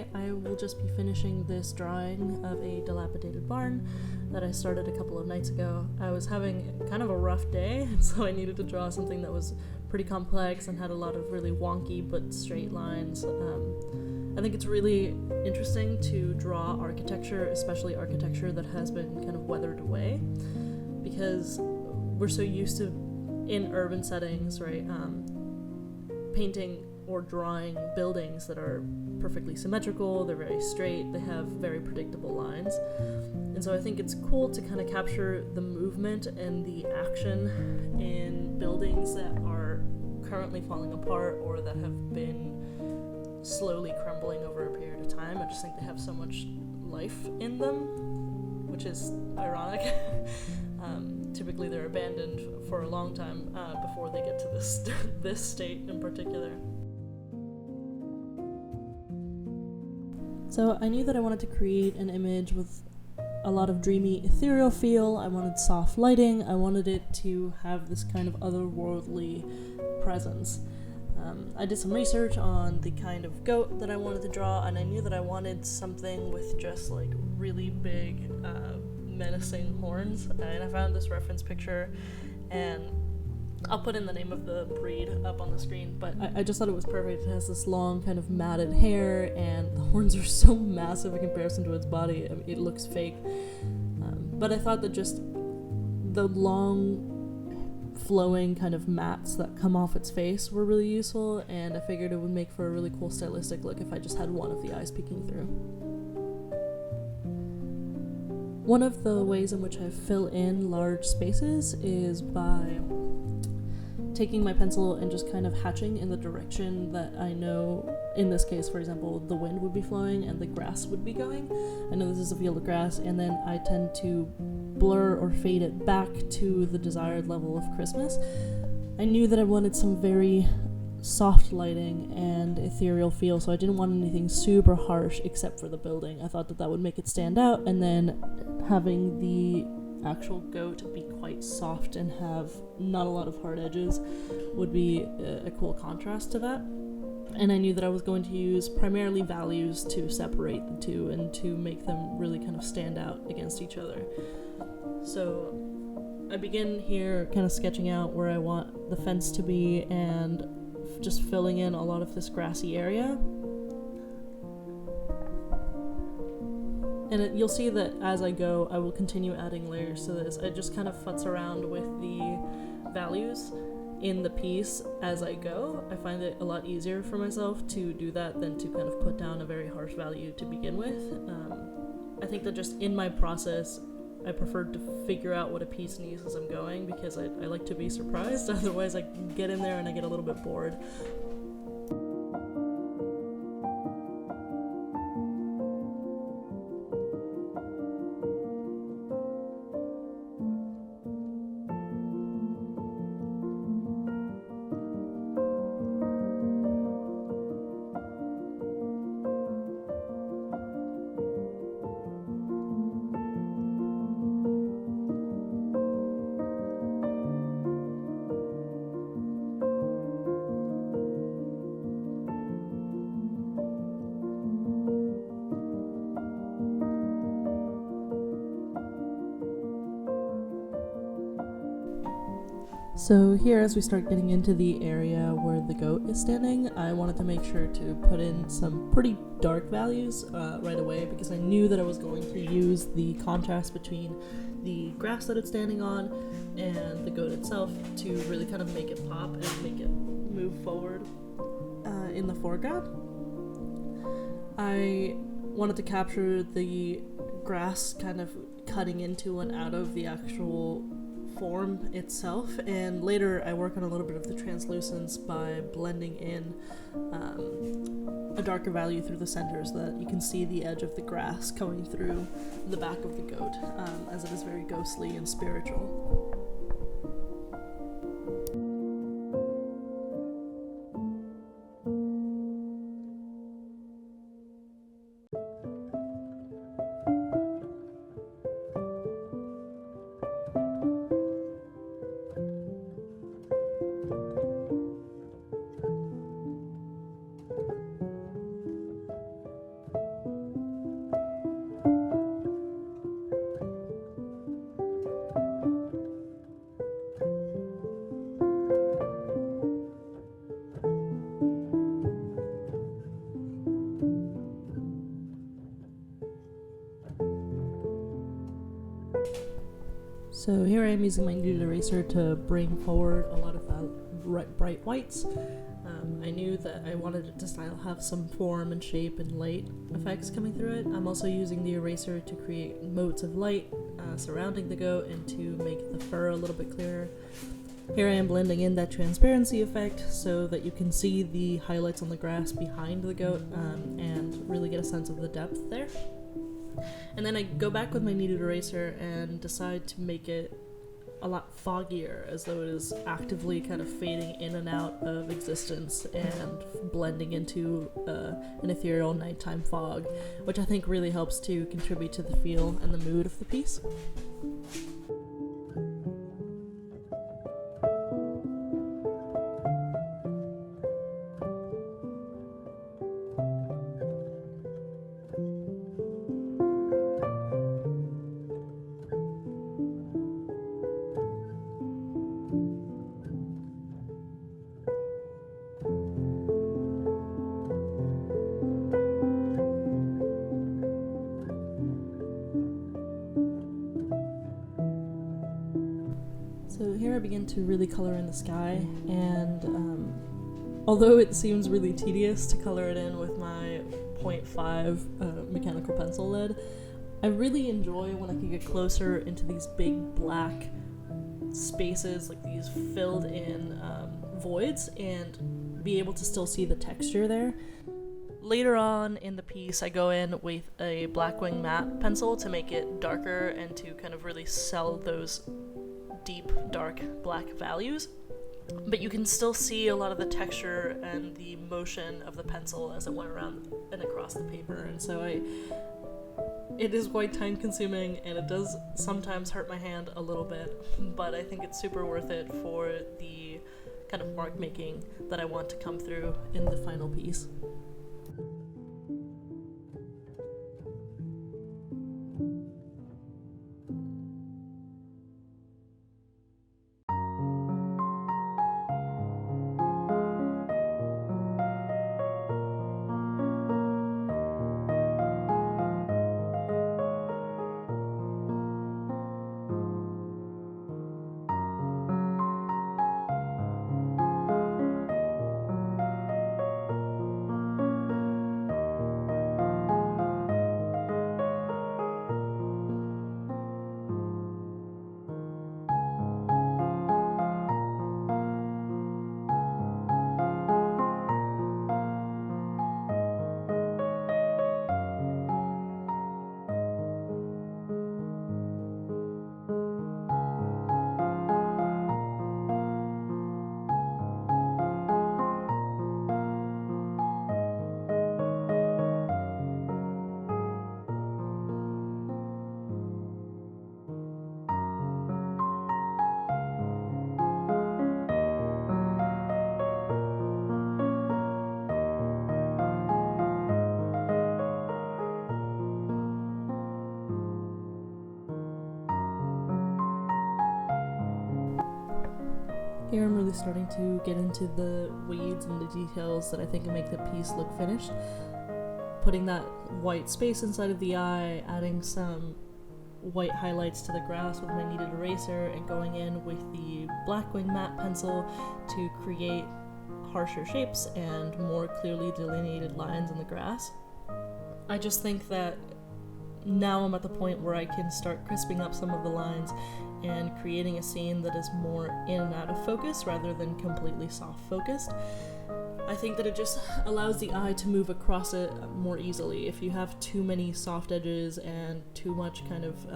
today I will just be finishing this drawing of a dilapidated barn that I started a couple of nights ago. I was having kind of a rough day, so I needed to draw something that was pretty complex and had a lot of really wonky but straight lines. I think it's really interesting to draw architecture, especially architecture that has been kind of weathered away, because we're so used to, in urban settings, right, painting or drawing buildings that are perfectly symmetrical, they're very straight, they have very predictable lines. And so I think it's cool to kind of capture the movement and the action in buildings that are currently falling apart or that have been slowly crumbling over a period of time. I just think they have so much life in them, which is ironic. Typically they're abandoned for a long time before they get to this state in particular. So I knew that I wanted to create an image with a lot of dreamy ethereal feel. I wanted soft lighting. I wanted it to have this kind of otherworldly presence. I did some research on the kind of goat that I wanted to draw, and I knew that I wanted something with just like really big menacing horns, and I found this reference picture, and I'll put in the name of the breed up on the screen, but I just thought it was perfect. It has this long kind of matted hair, and the horns are so massive in comparison to its body. I mean, it looks fake, but I thought that just the long flowing kind of mats that come off its face were really useful, and I figured it would make for a really cool stylistic look if I just had one of the eyes peeking through. One of the ways in which I fill in large spaces is by taking my pencil and just kind of hatching in the direction that I know, in this case, for example, the wind would be flowing and the grass would be going. I know this is a field of grass, and then I tend to blur or fade it back to the desired level of crispness. I knew that I wanted some very soft lighting and ethereal feel, so I didn't want anything super harsh except for the building. I thought that that would make it stand out, and then having the actual goat be quite soft and have not a lot of hard edges would be a cool contrast to that. And I knew that I was going to use primarily values to separate the two and to make them really kind of stand out against each other. So I begin here kind of sketching out where I want the fence to be and just filling in a lot of this grassy area. And you'll see that as I go, I will continue adding layers to this. I just kind of futz around with the values in the piece as I go. I find it a lot easier for myself to do that than to kind of put down a very harsh value to begin with. I think that just in my process, I prefer to figure out what a piece needs as I'm going, because I like to be surprised. Otherwise I get in there and I get a little bit bored. So here, as we start getting into the area where the goat is standing, I wanted to make sure to put in some pretty dark values right away, because I knew that I was going to use the contrast between the grass that it's standing on and the goat itself to really kind of make it pop and make it move forward in the foreground. I wanted to capture the grass kind of cutting into and out of the actual form itself, and later I work on a little bit of the translucence by blending in a darker value through the center so that you can see the edge of the grass coming through the back of the goat, as it is very ghostly and spiritual. So here I am using my kneaded eraser to bring forward a lot of bright whites. I knew that I wanted it to have some form and shape and light effects coming through it. I'm also using the eraser to create motes of light surrounding the goat and to make the fur a little bit clearer. Here I am blending in that transparency effect so that you can see the highlights on the grass behind the goat and really get a sense of the depth there. And then I go back with my kneaded eraser and decide to make it a lot foggier, as though it is actively kind of fading in and out of existence and blending into an ethereal nighttime fog, which I think really helps to contribute to the feel and the mood of the piece. So here I begin to really color in the sky, and although it seems really tedious to color it in with my 0.5 mechanical pencil lead, I really enjoy when I can get closer into these big black spaces, like these filled in voids, and be able to still see the texture there. Later on in the piece, I go in with a Blackwing matte pencil to make it darker and to kind of really sell those deep, dark black values. But you can still see a lot of the texture and the motion of the pencil as it went around and across the paper. And so it is quite time consuming, and it does sometimes hurt my hand a little bit, but I think it's super worth it for the kind of mark making that I want to come through in the final piece. Here I'm really starting to get into the weeds and the details that I think make the piece look finished. Putting that white space inside of the eye, adding some white highlights to the grass with my kneaded eraser, and going in with the Blackwing matte pencil to create harsher shapes and more clearly delineated lines in the grass. I just think that now I'm at the point where I can start crisping up some of the lines and creating a scene that is more in and out of focus rather than completely soft focused. I think that it just allows the eye to move across it more easily. If you have too many soft edges and too much kind of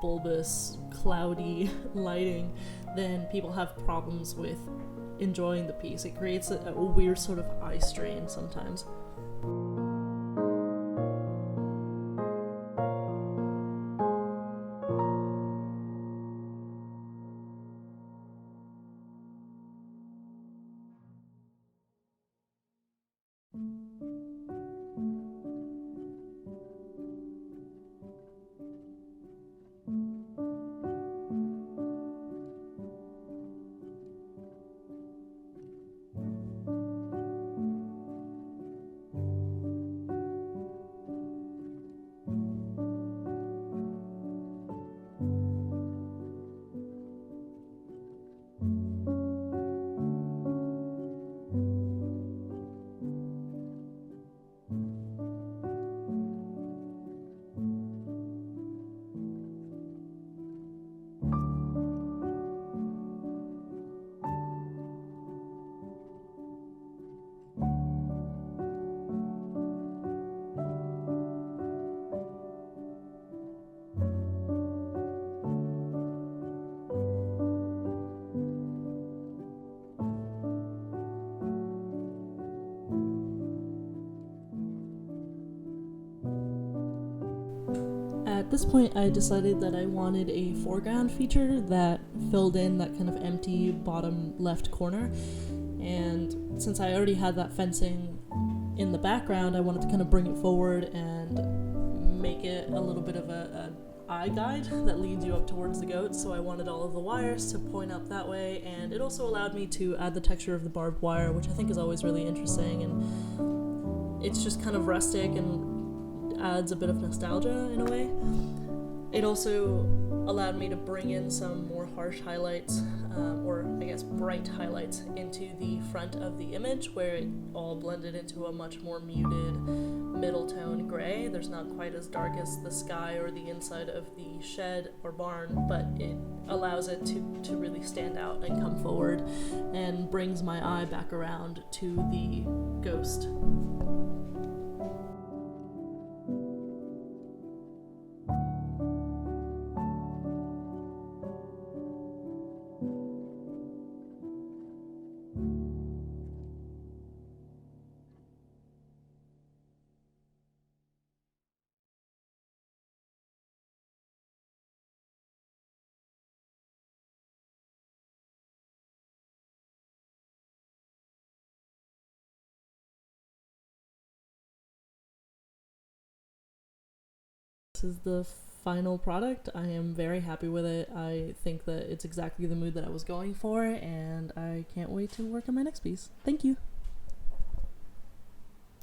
bulbous, cloudy lighting, then people have problems with enjoying the piece. It creates a weird sort of eye strain sometimes. at this point I decided that I wanted a foreground feature that filled in that kind of empty bottom left corner, and since I already had that fencing in the background, I wanted to kind of bring it forward and make it a little bit of an eye guide that leads you up towards the goats. So I wanted all of the wires to point up that way, and it also allowed me to add the texture of the barbed wire, which I think is always really interesting, and it's just kind of rustic and adds a bit of nostalgia in a way. It also allowed me to bring in some more harsh highlights, or I guess bright highlights, into the front of the image, where it all blended into a much more muted middle tone gray. There's not quite as dark as the sky or the inside of the shed or barn, but it allows it to really stand out and come forward and brings my eye back around to the ghost. This is the final product. I am very happy with it. I think that it's exactly the mood that I was going for, and I can't wait to work on my next piece. Thank you.